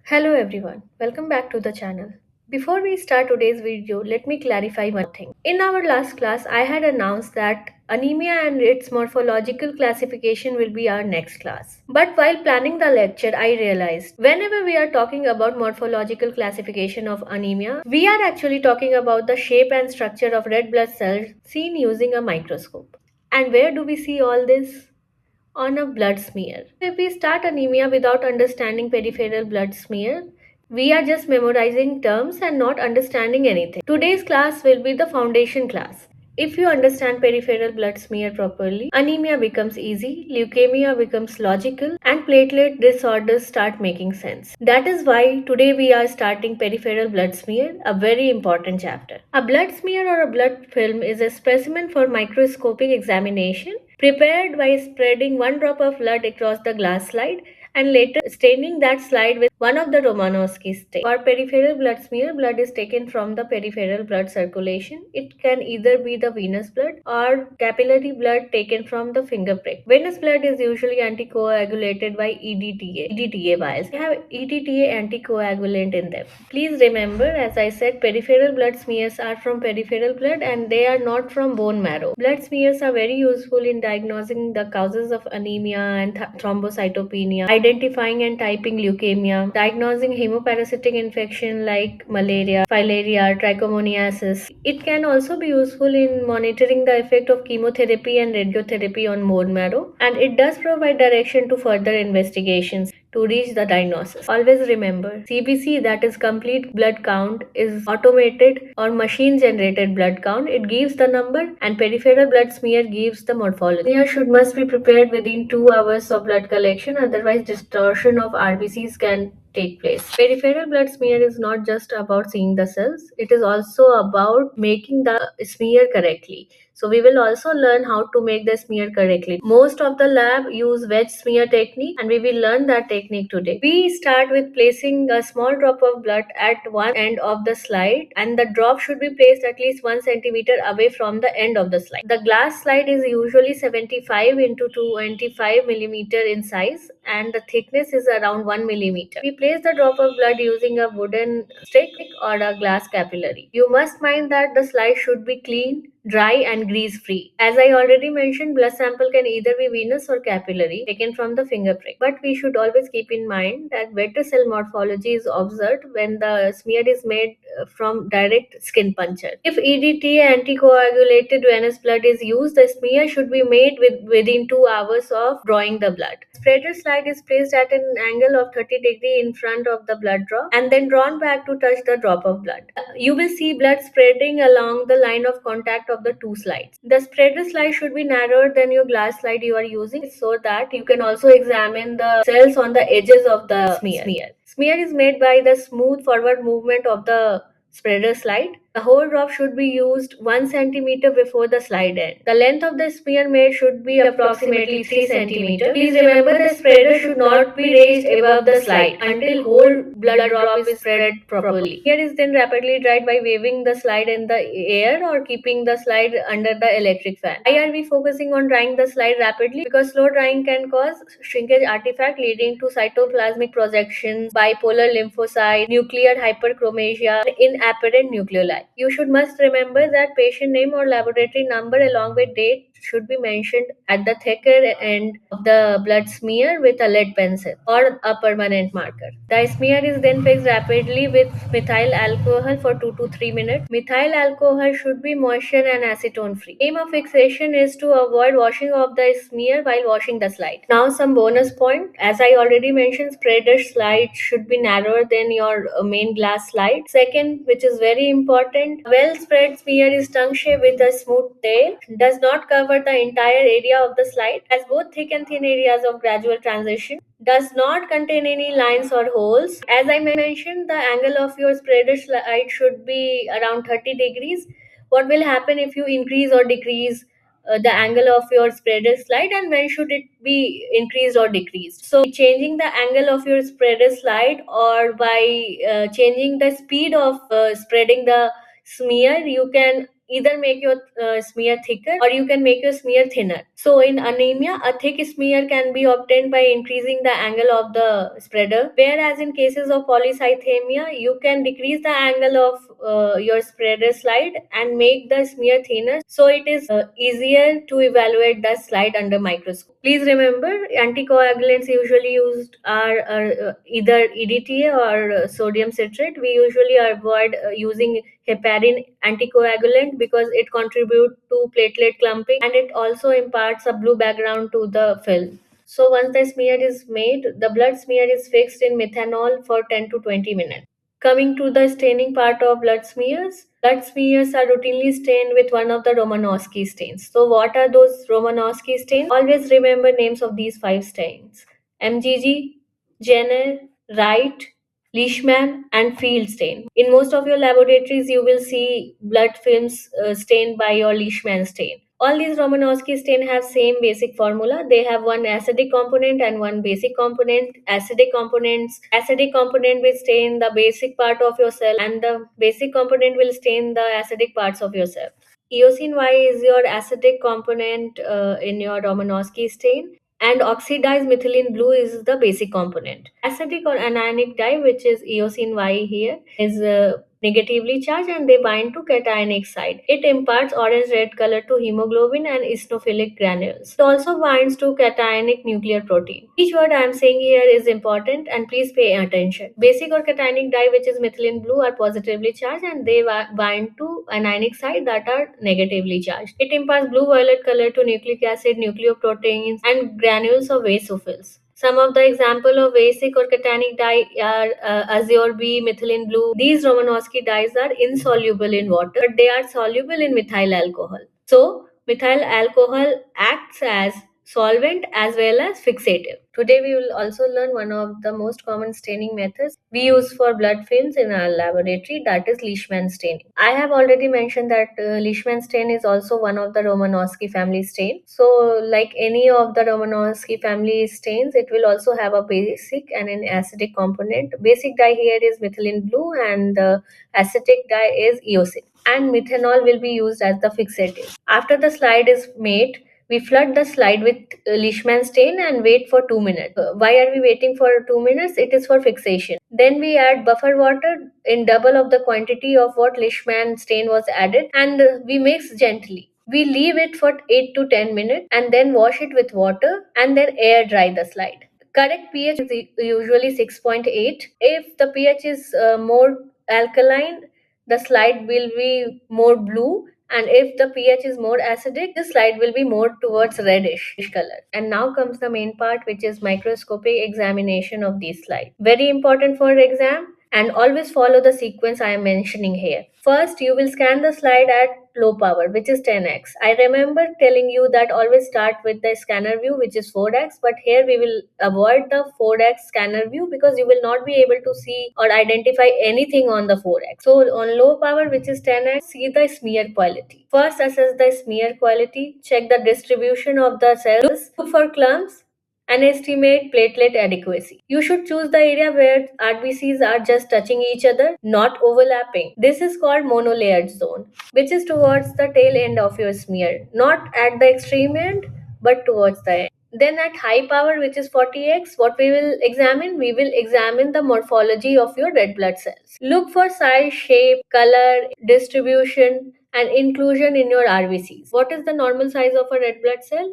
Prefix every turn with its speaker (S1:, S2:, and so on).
S1: Hello everyone, welcome back to the channel. Before we start today's video, let me clarify one thing. In our last class, I had announced that anemia and its morphological classification will be our next class. But while planning the lecture, I realized whenever we are talking about morphological classification of anemia, we are actually talking about the shape and structure of red blood cells seen using a microscope. And where do we see all this? On a blood smear. If we start anemia without understanding peripheral blood smear, we are just memorizing terms and not understanding anything. Today's class will be the foundation class. If you understand peripheral blood smear properly, anemia becomes easy, leukemia becomes logical, and platelet disorders start making sense. That is why today we are starting peripheral blood smear, a very important chapter. A blood smear or a blood film is a specimen for microscopic examination prepared by spreading one drop of blood across the glass slide and later staining that slide with one of the Romanowski stain. For peripheral blood smear, blood is taken from the peripheral blood circulation. It can either be the venous blood or capillary blood taken from the finger prick. Venous blood is usually anticoagulated by EDTA vials. They have EDTA anticoagulant in them. Please remember, as I said, peripheral blood smears are from peripheral blood and they are not from bone marrow. Blood smears are very useful in diagnosing the causes of anemia and thrombocytopenia, identifying and typing leukemia, diagnosing hemoparasitic infection like malaria, filaria, trichomoniasis. It can also be useful in monitoring the effect of chemotherapy and radiotherapy on bone marrow, and it does provide direction to further investigations to reach the diagnosis. Always remember, CBC, that is complete blood count, is automated or machine generated blood count. It gives the number, and peripheral blood smear gives the morphology. Smear should must be prepared within 2 hours of blood collection, otherwise distortion of RBCs can take place. Peripheral blood smear is not just about seeing the cells, it is also about making the smear correctly. So we will also learn how to make the smear correctly. Most of the lab use wedge smear technique and we will learn that technique today. We start with placing a small drop of blood at one end of the slide, and the drop should be placed at least 1 centimeter away from the end of the slide. The glass slide is usually 75 into 25 millimeter in size and the thickness is around 1 millimeter. We place the drop of blood using a wooden stick or a glass capillary. You must mind that the slide should be clean, dry and grease free. As I already mentioned, blood sample can either be venous or capillary taken from the finger prick. But we should always keep in mind that better cell morphology is observed when the smear is made from direct skin puncture. If EDTA anticoagulated venous blood is used, the smear should be made within 2 hours of drawing the blood. Spreader slide is placed at an angle of 30 degree in front of the blood drop and then drawn back to touch the drop of blood. You will see blood spreading along the line of contact of the two slides. The spreader slide should be narrower than your glass slide you are using so that you can also examine the cells on the edges of the smear. Smear is made by the smooth forward movement of the spreader slide. The whole drop should be used 1 centimeter before the slide end. The length of the smear made should be approximately 3 centimeter. Please remember the spreader should not be raised above the slide until whole blood drop is spread properly. Here is then rapidly dried by waving the slide in the air or keeping the slide under the electric fan. Why are we focusing on drying the slide rapidly? Because slow drying can cause shrinkage artifact leading to cytoplasmic projections, bipolar lymphocyte, nuclear hyperchromasia, and inapparent nucleoli. You should must remember that patient name or laboratory number along with date should be mentioned at the thicker end of the blood smear with a lead pencil or a permanent marker. The smear is then fixed rapidly with methyl alcohol for 2 to 3 minutes. Methyl alcohol should be moisture and acetone free. Aim of fixation is to avoid washing of the smear while washing the slide. Now some bonus point. As I already mentioned, spreader slide should be narrower than your main glass slide. Second, which is very important, well spread smear is tongue shaped with a smooth tail, does not cover the entire area of the slide, has both thick and thin areas of gradual transition, does not contain any lines or holes. As I mentioned, the angle of your spreader slide should be around 30 degrees. What will happen if you increase or decrease the angle of your spreader slide, and when should it be increased or decreased? So changing the angle of your spreader slide or by changing the speed of spreading the smear, you can either make your smear thicker or you can make your smear thinner. So in anemia, a thick smear can be obtained by increasing the angle of the spreader, whereas in cases of polycythemia, you can decrease the angle of your spreader slide and make the smear thinner, so it is easier to evaluate the slide under microscope. Please remember, anticoagulants usually used are either EDTA or sodium citrate. We usually avoid using heparin anticoagulant because it contributes to platelet clumping and it also imparts a blue background to the film. So once the smear is made, the blood smear is fixed in methanol for 10 to 20 minutes. Coming to the staining part of blood smears are routinely stained with one of the Romanowsky stains. So, what are those Romanowsky stains? Always remember names of these five stains: MGG, Jenner, Wright, Leishman, and Field stain. In most of your laboratories, you will see blood films stained by your Leishman stain. All these Romanowsky stain have same basic formula. They have one acidic component and one basic component. Acidic component will stain the basic part of your cell, and the basic component will stain the acidic parts of your cell. Eosin Y is your acidic component in your Romanowsky stain, and oxidized methylene blue is the basic component. Acidic or anionic dye, which is eosin Y here, is negatively charged and they bind to cationic side. It imparts orange-red color to hemoglobin and eosinophilic granules. It also binds to cationic nuclear protein. Each word I am saying here is important and please pay attention. Basic or cationic dye, which is methylene blue, are positively charged and they bind to anionic side that are negatively charged. It imparts blue-violet color to nucleic acid, nucleoproteins, and granules of basophils. Some of the example of basic or cationic dye are azure B, methylene blue. These Romanowsky dyes are insoluble in water, but they are soluble in methyl alcohol. So, methyl alcohol acts as solvent as well as fixative. Today we will also learn one of the most common staining methods we use for blood films in our laboratory, that is Leishman staining. I have already mentioned that Leishman stain is also one of the Romanowsky family stain. So like any of the Romanowsky family stains, it will also have a basic and an acidic component. Basic dye here is methylene blue and the acetic dye is eosin, and methanol will be used as the fixative. After the slide is made, we flood the slide with Leishman stain and wait for 2 minutes. Why are we waiting for 2 minutes? It is for fixation. Then we add buffer water in double of the quantity of what Leishman stain was added and we mix gently. We leave it for 8 to 10 minutes and then wash it with water and then air dry the slide. Correct pH is usually 6.8. If the pH is more alkaline, the slide will be more blue, and if the pH is more acidic, the slide will be more towards reddish color. And now comes the main part, which is microscopic examination of these slides. Very important for exam, and always follow the sequence I am mentioning here. First, you will scan the slide at low power, which is 10x. I remember telling you that always start with the scanner view, which is 4x, but here we will avoid the 4x scanner view because you will not be able to see or identify anything on the 4x. So on low power, which is 10x, see the smear quality. First, assess the smear quality, check the distribution of the cells, look for clumps, and estimate platelet adequacy. You should choose the area where RBCs are just touching each other, not overlapping. This is called monolayered zone, which is towards the tail end of your smear, not at the extreme end, but towards the end. Then at high power, which is 40x, what we will examine? We will examine the morphology of your red blood cells. Look for size, shape, color, distribution, and inclusion in your RBCs. What is the normal size of a red blood cell?